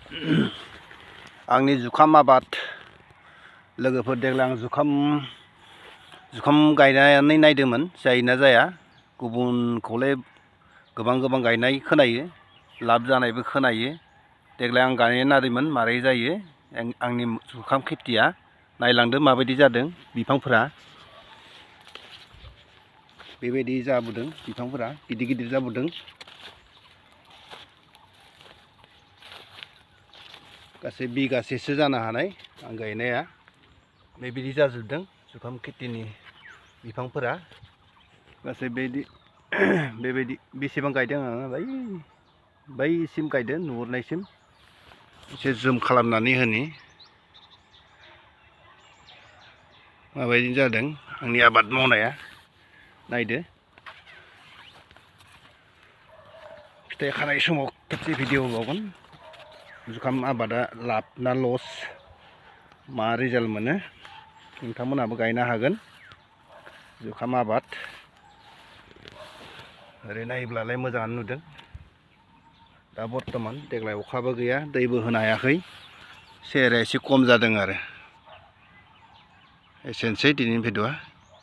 आंनि जुखाम आबाद लोगोफोर देग्लाय आं जुखाम गायनानै नायदोंमोन जायोना जाया। गुबुनखौलाय गोबां गायनाय खोनायो, लाब जानायबो खोनायो। देग्लाय आं गायनानै नायदोंमोन मारै जायो आंनि जुखाम खेथिया। नायलांदो माबायदि जादों बिफांफोरा। बेबायदि जाबोदों बिफांफोरा, गिदिर जाबोदों। गासै बिगासेसो जानो हानाय आं गायनाया। बेबायदि जाजोबदों जुखाम खेथिनि बिफांफोरा। गासै बेबायदि बेसेबां गायदों आङो बैसिम गायदों, नुहुरनायसिम। एसे जुम खालामनानै होनि माबायदि जादों आंनि आबाद मावनाया, नायदो। फिथाइ खानाय समाव खेबसे भिडिअ होबावगोन। जुखाम आबादा लाब ना लस, मा रिजाल्ट मोनो, नोंथांमोनहाबो गायनो हागोन जुखाम आबाद। ओरै नायोब्लालाय मोजाङानो नुदों। दा बर्थमान देग्लाय अखाबो गैया, दैबो होनो हायाखै, सेहेराया एसे खम जादों आरो। एसेनोसै दिनैनि भिडिअ'आ।